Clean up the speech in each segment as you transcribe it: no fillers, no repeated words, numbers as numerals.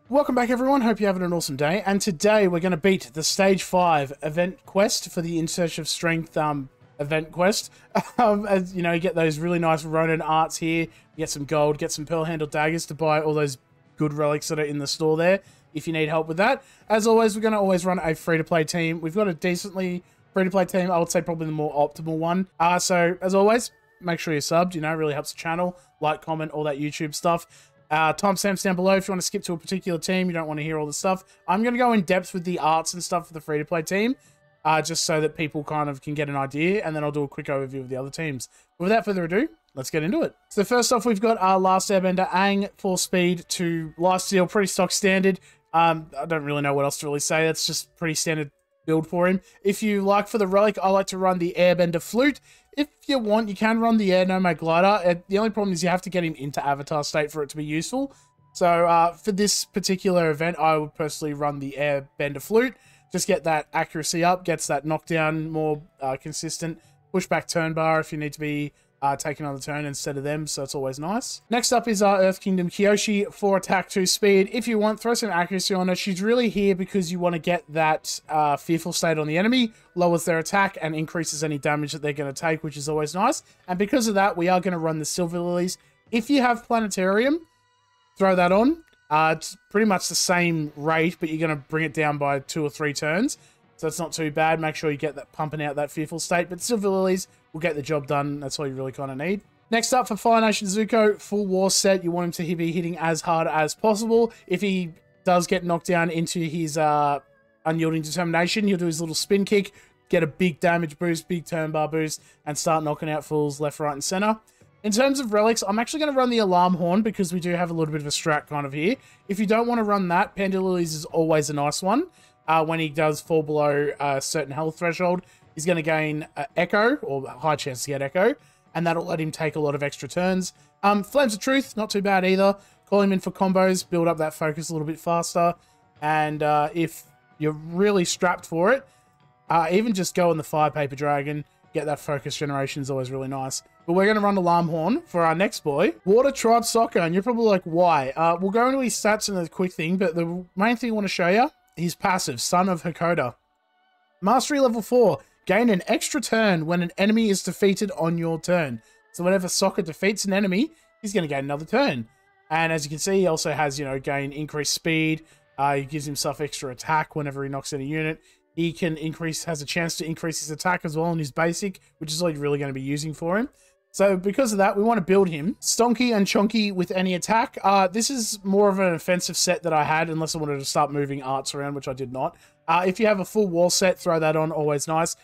Welcome back everyone, hope you're having an awesome day, and today we're going to beat the Stage 5 event quest for the In Search of Strength event quest. As you know, you get those really nice Ronin arts here, you get some gold, get some pearl handle daggers to buy all those good relics that are in the store there, if you need help with that. As always, we're going to always run a free-to-play team. We've got a decently free-to-play team, I would say probably the more optimal one. So, as always, make sure you're subbed, you know, it really helps the channel. Like, comment, all that YouTube stuff. Timestamps down below if you want to skip to a particular team, you don't want to hear all the stuff. I'm going to go in depth with the arts and stuff for the free-to-play team, just so that people kind of can get an idea, and then I'll do a quick overview of the other teams. But without further ado, let's get into it. So first off, we've got our last airbender, Aang, 4 speed to lifesteal, pretty stock standard. I don't really know what else to really say, that's just pretty standard build for him. If you like for the relic, I like to run the airbender flute. If you want, you can run the air nomad glider. The only problem is you have to get him into avatar state for it to be useful. So for this particular event, I would personally run the airbender flute. Just get that accuracy up, gets that knockdown more consistent. Pushback turn bar if you need to be taking on the turn instead of them, so it's always nice. Next up is our Earth Kingdom Kyoshi, 4 attack, 2 speed. If you want, throw some accuracy on her. She's really here because you want to get that fearful state on the enemy, lowers their attack, and increases any damage that they're going to take, which is always nice. And because of that, we are going to run the Silver Lilies. If you have Planetarium, throw that on. It's pretty much the same rate, but you're going to bring it down by 2 or 3 turns. So it's not too bad. Make sure you get that pumping out that fearful state. But Silver Lilies will get the job done. That's all you really kind of need. Next up for Fire Nation Zuko, full war set. You want him to be hitting as hard as possible. If he does get knocked down into his unyielding determination, he'll do his little spin kick, get a big damage boost, big turn bar boost, and start knocking out fools left, right, and center. In terms of relics, I'm actually going to run the Alarm Horn because we do have a little bit of a strat kind of here. If you don't want to run that, Panda Lilies is always a nice one. When he does fall below a certain health threshold, he's going to gain Echo, or a high chance to get Echo, and that'll let him take a lot of extra turns. Flames of Truth, not too bad either. Call him in for combos, build up that focus a little bit faster, and if you're really strapped for it, even just go on the Fire Paper Dragon, get that focus generation is always really nice. But we're going to run Alarm Horn for our next boy, Water Tribe Sokka, and you're probably like, why? We'll go into his stats in a quick thing, but the main thing I want to show you, his passive, Son of Hakoda. Mastery level 4. Gain an extra turn when an enemy is defeated on your turn. So whenever Sokka defeats an enemy, he's going to gain another turn. And as you can see, he also has, you know, gain increased speed. He gives himself extra attack whenever he knocks in a unit. He can has a chance to increase his attack as well in his basic, which is all you're really going to be using for him. So because of that, we want to build him stonky and chonky with any attack. This is more of an offensive set that I had, unless I wanted to start moving arts around, which I did not. If you have a full wall set, throw that on, always nice.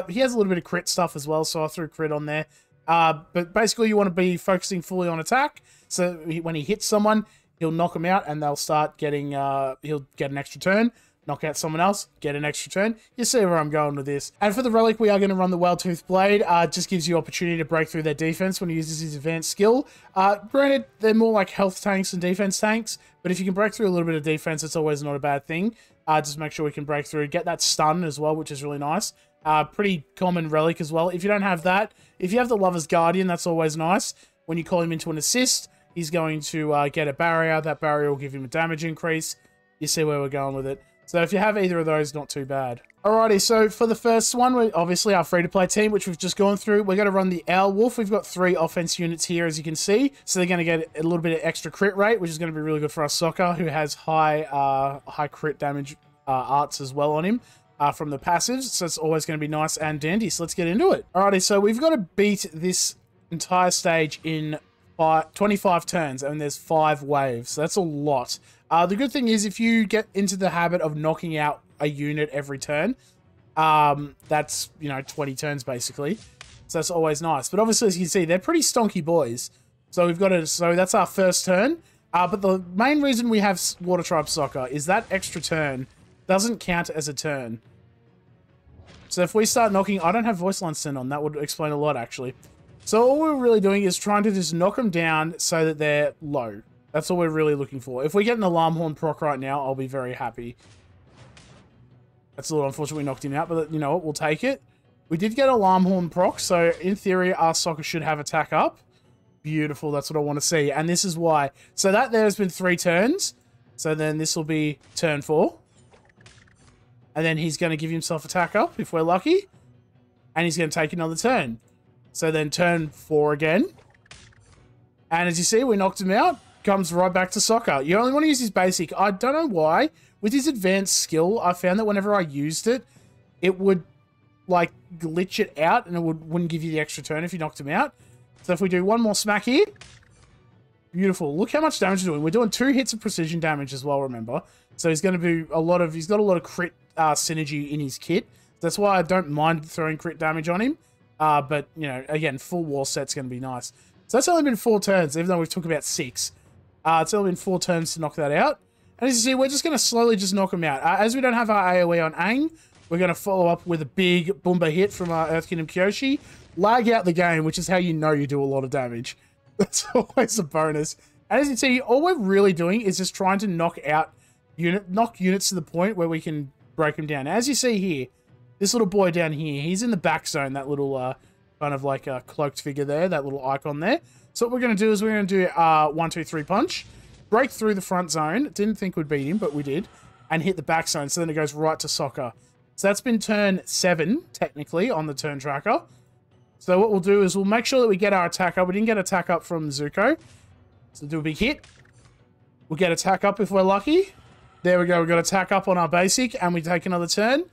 He has a little bit of crit stuff as well, so I threw crit on there. But basically, you want to be focusing fully on attack. So when he hits someone, he'll knock them out, and they'll start getting, he'll get an extra turn. Knock out someone else, get an extra turn. You see where I'm going with this. And for the relic, we are going to run the Whale-Toothed Blade. Just gives you opportunity to break through their defense when he uses his advanced skill. Granted, they're more like health tanks than defense tanks, but if you can break through a little bit of defense, it's always not a bad thing. Just make sure we can break through. Get that stun as well, which is really nice. Pretty common relic as well. If you don't have that, if you have the Lover's Guardian, that's always nice. When you call him into an assist, he's going to get a barrier. That barrier will give him a damage increase. You see where we're going with it. So if you have either of those, not too bad. Alrighty, so for the first one, we obviously our free-to-play team, which we've just gone through, we're going to run the Owl Wolf. We've got 3 offense units here, as you can see. So they're going to get a little bit of extra crit rate, which is going to be really good for our Sokka, who has high crit damage arts as well on him from the passives. So it's always going to be nice and dandy. So let's get into it. Alrighty, so we've got to beat this entire stage in 25 turns, and there's 5 waves. So that's a lot. The good thing is if you get into the habit of knocking out a unit every turn, that's, you know, 20 turns basically. So that's always nice. But obviously, as you can see, they're pretty stonky boys. So we've got to, so that's our first turn. But the main reason we have Water Tribe Sokka is that extra turn doesn't count as a turn. So if we start knocking, I don't have voice line sent on. That would explain a lot actually. So all we're really doing is trying to just knock them down so that they're low. That's all we're really looking for. If we get an Alarm Horn proc right now, I'll be very happy. That's a little unfortunate we knocked him out, but you know what? We'll take it. We did get Alarm Horn proc, so in theory, our Sokka should have attack up. Beautiful, that's what I want to see. And this is why. So that there's been 3 turns. So then this will be turn 4. And then he's going to give himself attack up if we're lucky. And he's going to take another turn. So then turn 4 again. And as you see, we knocked him out. Comes right back to Sokka. You only want to use his basic. I don't know why. With his advanced skill, I found that whenever I used it, it would like glitch it out and it wouldn't give you the extra turn if you knocked him out. So if we do one more smack here. Beautiful. Look how much damage we're doing. We're doing 2 hits of precision damage as well, remember. So he's going to be he's got a lot of crit synergy in his kit. That's why I don't mind throwing crit damage on him. But, you know, again, full war set's going to be nice. So that's only been 4 turns, even though we've took about 6. It's only been 4 turns to knock that out. And as you see, we're just going to slowly just knock him out. As we don't have our AoE on Aang, we're going to follow up with a big Boomba hit from our Earth Kingdom Kyoshi. Lag out the game, which is how you know you do a lot of damage. That's always a bonus. And as you see, all we're really doing is just trying to knock units to the point where we can break them down. As you see here, this little boy down here, he's in the back zone, that little kind of like a cloaked figure there, that little icon there. So what we're going to do is we're going to do 1, 2, 3 punch, break through the front zone. Didn't think we'd beat him, but we did. And hit the back zone, so then it goes right to Sokka. So that's been turn 7, technically, on the turn tracker. So what we'll do is we'll make sure that we get our attack up. We didn't get attack up from Zuko. So do a big hit. We'll get attack up if we're lucky. There we go. We've got attack up on our basic, and we take another turn.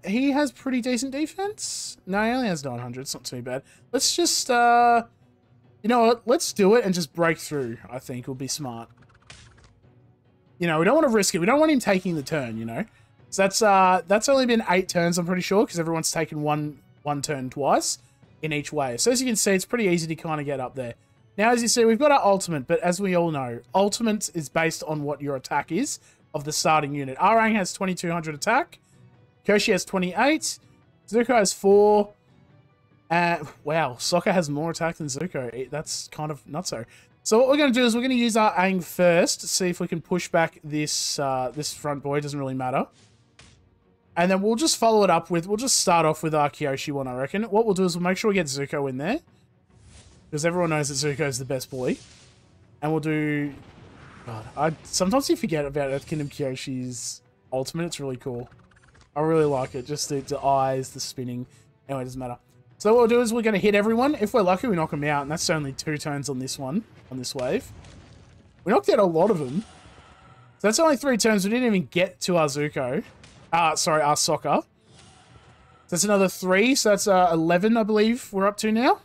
He has pretty decent defense. No, he only has 900. It's not too bad. Let's just, you know what? Let's do it and just break through, I think will be smart. You know, we don't want to risk it. We don't want him taking the turn, you know. So that's only been 8 turns, I'm pretty sure, because everyone's taken one turn twice in each wave. So as you can see, it's pretty easy to kind of get up there. Now, as you see, we've got our ultimate, but as we all know, ultimate is based on what your attack is of the starting unit. Aang has 2200 attack. Kyoshi has 28. Zuko has 4. Wow, Sokka has more attack than Zuko. That's kind of nutso. So what we're going to do is we're going to use our Aang first to see if we can push back this this front boy. It doesn't really matter. And then we'll just follow it up with, we'll just start off with our Kyoshi one, I reckon. What we'll do is we'll make sure we get Zuko in there. Because everyone knows that Zuko's the best boy. And we'll do... God, sometimes you forget about Earth Kingdom Kyoshi's ultimate. It's really cool. I really like it. Just the eyes, the spinning. Anyway, it doesn't matter. So what we'll do is we're going to hit everyone. If we're lucky, we knock them out. And that's only 2 turns on this one, on this wave. We knocked out a lot of them. So that's only 3 turns. We didn't even get to our Zuko. Sorry, our Sokka. So that's another 3. So that's 11, I believe, we're up to now.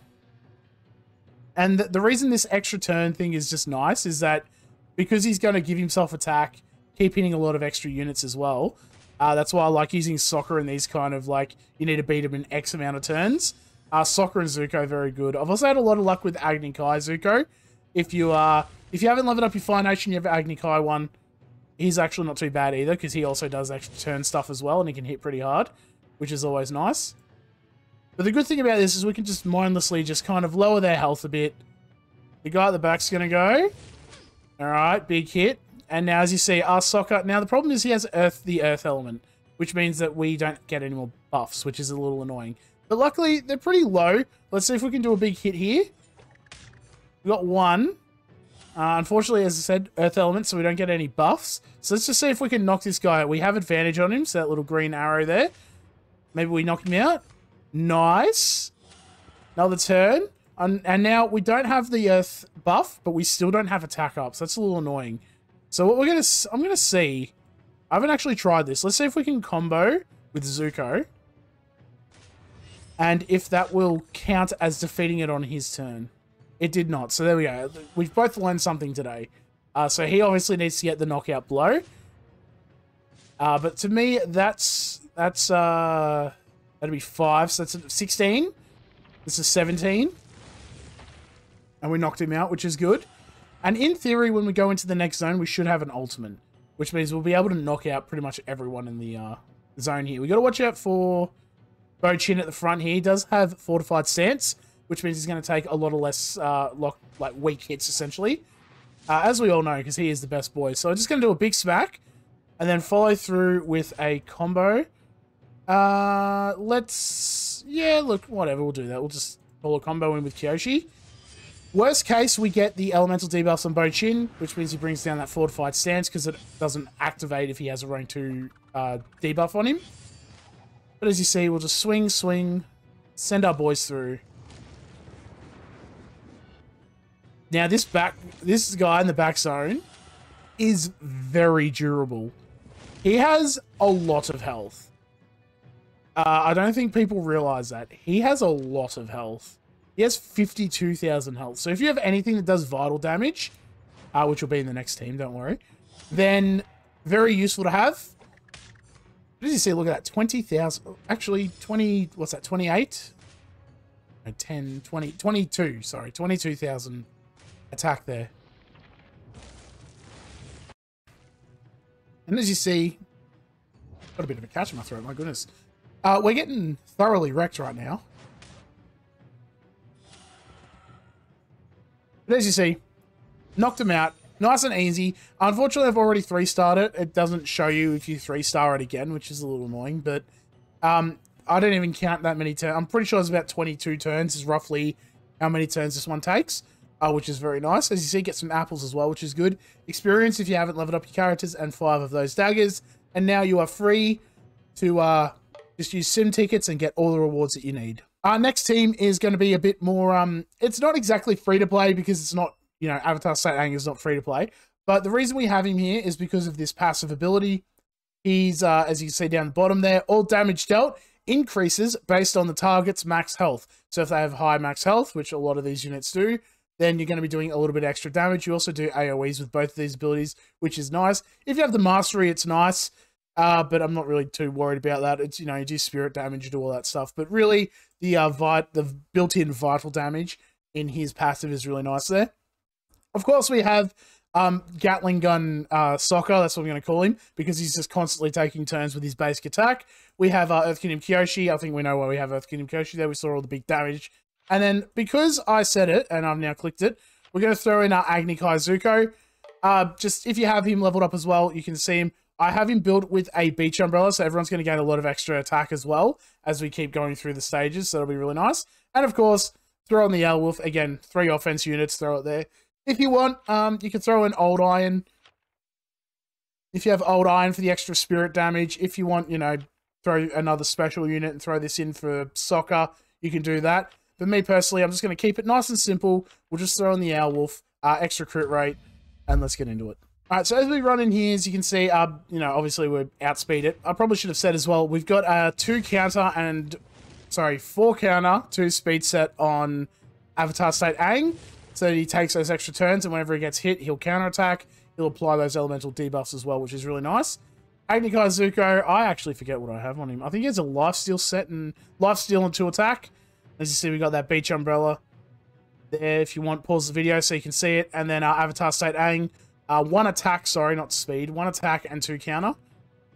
And the reason this extra turn thing is just nice is that because he's going to give himself attack, keep hitting a lot of extra units as well. That's why I like using Sokka in these kind of like, you need to beat him in X amount of turns. Sokka and Zuko, very good. I've also had a lot of luck with Agni Kai Zuko. If you haven't leveled up your Fire Nation, you have Agni Kai one. He's actually not too bad either, because he also does extra turn stuff as well, and he can hit pretty hard, which is always nice. But the good thing about this is we can just mindlessly just kind of lower their health a bit. The guy at the back's going to go. Alright, big hit. And now, as you see, our Sokka... Now, the problem is he has the Earth element, which means that we don't get any more buffs, which is a little annoying. But luckily, they're pretty low. Let's see if we can do a big hit here. We got 1. Unfortunately, as I said, Earth element, so we don't get any buffs. So let's just see if we can knock this guy out. We have advantage on him, so that little green arrow there. Maybe we knock him out. Nice. Another turn. And now we don't have the Earth buff, but we still don't have attack up, so that's a little annoying. So what I'm going to see... I haven't actually tried this. Let's see if we can combo with Zuko. And if that will count as defeating it on his turn. It did not. So there we go. We've both learned something today. So he obviously needs to get the knockout blow. But to me, that'd be 5. So that's 16. This is 17. And we knocked him out, which is good. And in theory, when we go into the next zone, we should have an ultimate. Which means we'll be able to knock out pretty much everyone in the zone here. We got to watch out for Bo Chin at the front here. He does have fortified stance, which means he's going to take a lot of less weak hits, essentially. As we all know, because he is the best boy. So I'm just going to do a big smack. And then follow through with a combo. Yeah, look, whatever, we'll do that. We'll just pull a combo in with Kyoshi. Worst case, we get the elemental debuffs on Bo Chin, which means he brings down that fortified stance because it doesn't activate if he has a rank 2 debuff on him. But as you see, we'll just swing, send our boys through. Now, this guy in the back zone is very durable. He has a lot of health. I don't think people realize that. He has a lot of health. He has 52,000 health. So if you have anything that does vital damage, which will be in the next team, don't worry, then very useful to have. What did you see? Look at that. 20,000. Actually, 20... What's that? 28? 10, 20... 22. Sorry. 22,000 attack there. And as you see... Got a bit of a catch in my throat. My goodness. We're getting thoroughly wrecked right now. But as you see, knocked him out. Nice and easy. Unfortunately, I've already 3-starred it. It doesn't show you if you 3-star it again, which is a little annoying. But I don't even count that many turns. I'm pretty sure it's about 22 turns is roughly how many turns this one takes, which is very nice. As you see, get some apples as well, which is good. Experience if you haven't leveled up your characters, and 5 of those daggers. And now you are free to just use sim tickets and get all the rewards that you need. Our next team is going to be a bit more... it's not exactly free to play because it's not... You know, Avatar State Aang is not free to play. But the reason we have him here is because of this passive ability. He's, as you can see down the bottom there, all damage dealt increases based on the target's max health. So if they have high max health, which a lot of these units do, then you're going to be doing a little bit extra damage. You also do AoEs with both of these abilities, which is nice. If you have the mastery, it's nice. But I'm not really too worried about that. It's, you know, you do spirit damage, you do all that stuff. But really, the built-in vital damage in his passive is really nice there. Of course, we have Gatling Gun Sokka, that's what I'm going to call him, because he's just constantly taking turns with his basic attack. We have Earth Kingdom Kyoshi. I think we know why we have Earth Kingdom Kyoshi there. We saw all the big damage. And then, because I said it, and I've now clicked it, we're going to throw in our Aang AK Zuko. Just, if you have him leveled up as well, you can see him. I have him built with a beach umbrella, so everyone's going to gain a lot of extra attack as well as we keep going through the stages, so that'll be really nice. And of course, throw on the Owl Wolf. Again, 3 offense units, throw it there. If you want, you can throw in Old Iron. If you have Old Iron for the extra spirit damage. If you want, you know, throw another special unit and throw this in for Sokka, you can do that. But me personally, I'm just going to keep it nice and simple. We'll just throw in the Owl Wolf, extra crit rate, and let's get into it. All right, so as we run in here, as you can see, you know, obviously we're outspeed it. I probably should have said as well, we've got a 4 counter, 2 speed set on Avatar State Aang. So that he takes those extra turns, and whenever he gets hit, he'll counterattack. He'll apply those elemental debuffs as well, which is really nice. Aang AK Zuko, I actually forget what I have on him. I think he has a lifesteal set and lifesteal and 2 attack. As you see, we got that beach umbrella there. If you want, pause the video so you can see it. And then our Avatar State Aang, 1 attack, sorry, not speed, 1 attack and 2 counter.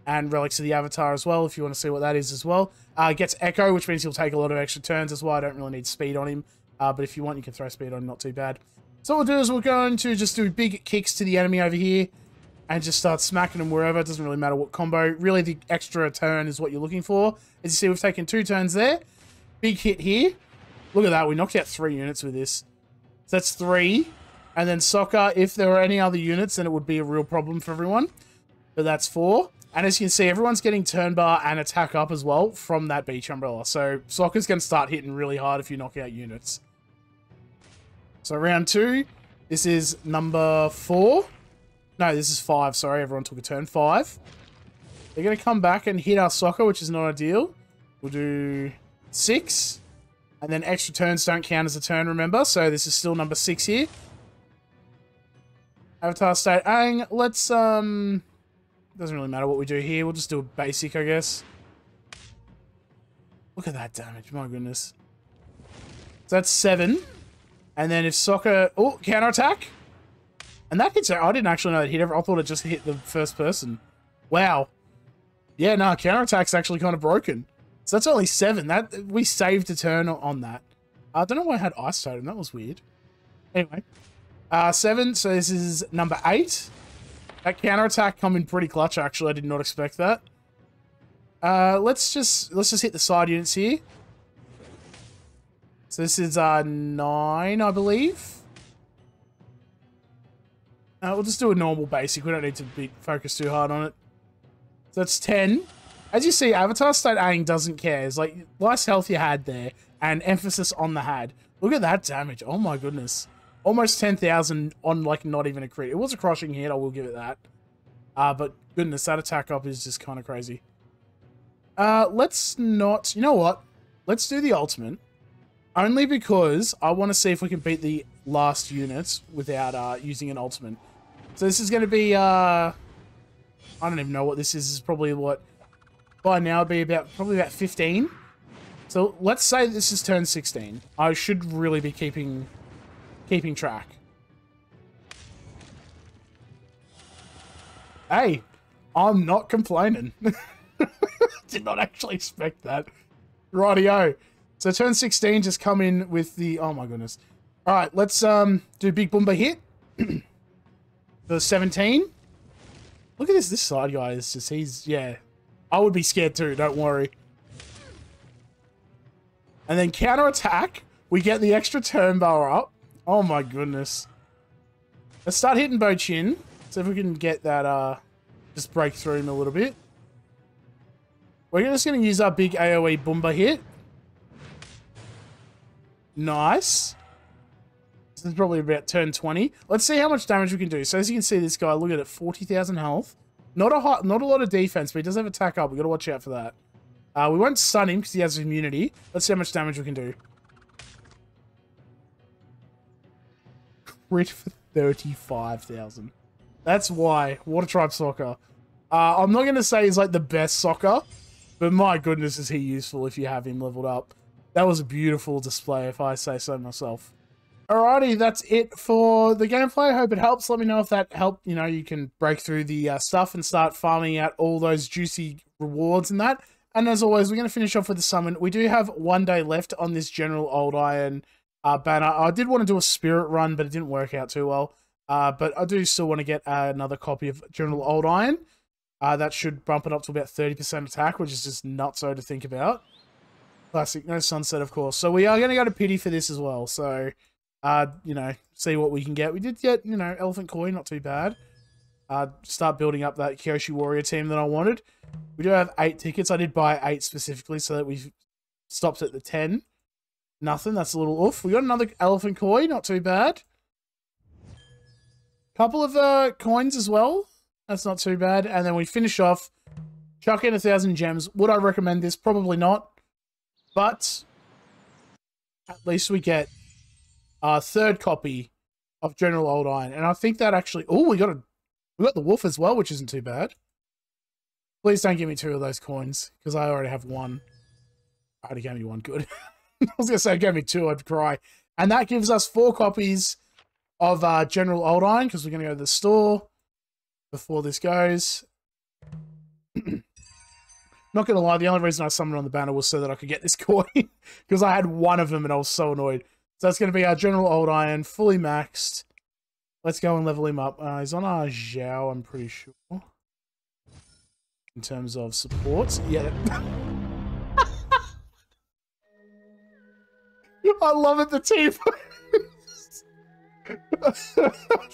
And Relics of the Avatar as well, if you want to see what that is as well. Gets Echo, which means he'll take a lot of extra turns. That's why I don't really need speed on him. But if you want, you can throw speed on, not too bad. So what we'll do is we're going to just do big kicks to the enemy over here and just start smacking them wherever. It doesn't really matter what combo. Really, the extra turn is what you're looking for. As you see, we've taken 2 turns there. Big hit here. Look at that. We knocked out 3 units with this. So that's 3. And then Sokka, if there were any other units, then it would be a real problem for everyone. But that's 4. And as you can see, everyone's getting turn bar and attack up as well from that beach umbrella. So Sokka's going to start hitting really hard if you knock out units. So round 2, this is number 4. No, this is 5, sorry, everyone took a turn. 5. They're going to come back and hit our Sokka, which is not ideal. We'll do 6. And then extra turns don't count as a turn, remember? So this is still number 6 here. Avatar State Aang, let's, doesn't really matter what we do here. We'll just do a basic, I guess. Look at that damage, my goodness. So that's 7. And then if Sokka... Oh, counterattack. And that hits... I didn't actually know that hit. I thought it just hit the first person. Wow. Yeah, no, counterattack's actually kind of broken. So that's only 7. That we saved a turn on that. I don't know why I had Ice Totem. That was weird. Anyway. 7. So this is number 8. That counterattack come in pretty clutch, actually. I did not expect that. Let's just hit the side units here. So this is 9, I believe. We'll just do a normal basic. We don't need to focus too hard on it. So that's 10. As you see, Avatar State Aang doesn't care. It's like, nice health you had there, and emphasis on the had. Look at that damage. Oh my goodness. Almost 10,000 on, like, not even a crit. It was a crushing hit, I will give it that. But goodness, that attack up is just kind of crazy. Let's not... You know what? Let's do the ultimate. Only because I want to see if we can beat the last units without using an ultimate. So this is going to be... I don't even know what this is. This is probably what... By now it'd be probably about 15. So let's say this is turn 16. I should really be keeping track. Hey, I'm not complaining. Did not actually expect that. Rightio. So turn 16, just come in with the... Oh my goodness. All right, let's do Big Boomba hit. For 17. Look at this side guy. It's just, he's... Yeah. I would be scared too, don't worry. And then counter attack. We get the extra turn bar up. Oh my goodness. Let's start hitting Bo Chin. See if we can get that, just break through him a little bit. We're just going to use our big AoE Boomba hit. Nice. This is probably about turn 20. Let's see how much damage we can do. So as you can see, this guy, look at it, 40,000 health. Not a lot of defense, but he does have attack up. We've got to watch out for that. We won't stun him because he has immunity. Let's see how much damage we can do. Crit for 35,000. That's why. Water Tribe Sokka. I'm not going to say he's like the best Sokka, but my goodness is he useful if you have him leveled up. That was a beautiful display, if I say so myself. Alrighty, that's it for the gameplay. I hope it helps. Let me know if that helped. You know, you can break through the stuff and start farming out all those juicy rewards and that. And as always, we're going to finish off with the summon. We do have 1 day left on this General Old Iron banner. I did want to do a spirit run, but it didn't work out too well. But I do still want to get another copy of General Old Iron. That should bump it up to about 30% attack, which is just nutso to think about. Classic, no sunset, of course. So we are going to go to pity for this as well. So, you know, see what we can get. We did get, you know, Elephant Coin, not too bad. Start building up that Kyoshi Warrior team that I wanted. We do have 8 tickets. I did buy 8 specifically so that we stopped at the 10. Nothing, that's a little oof. We got another Elephant Coin, not too bad. Couple of coins as well. That's not too bad. And then we finish off, chuck in 1,000 gems. Would I recommend this? Probably not. But at least we get our 3rd copy of General Old Iron. And I think that actually... Oh, we got the wolf as well, which isn't too bad. Please don't give me 2 of those coins, because I already have 1. I already gave me 1. Good. I was going to say, gave me 2, I'd cry. And that gives us 4 copies of General Old Iron, because we're going to go to the store before this goes. Not going to lie, the only reason I summoned on the banner was so that I could get this coin, because I had 1 of them and I was so annoyed. So that's going to be our General Old Iron, fully maxed. Let's go and level him up. He's on our Zhao, I'm pretty sure. In terms of support. Yeah. I love it, the team. I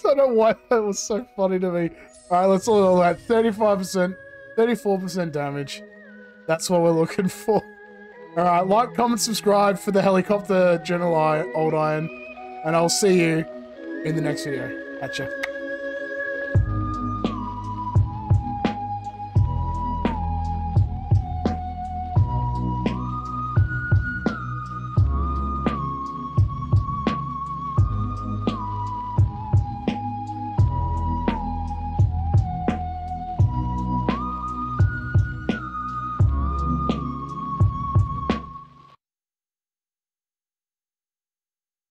don't know why that was so funny to me. Alright, let's look at that. 35%, 34% damage. That's what we're looking for. Alright, like, comment, subscribe for the helicopter General Old Iron. And I'll see you in the next video. Catch ya.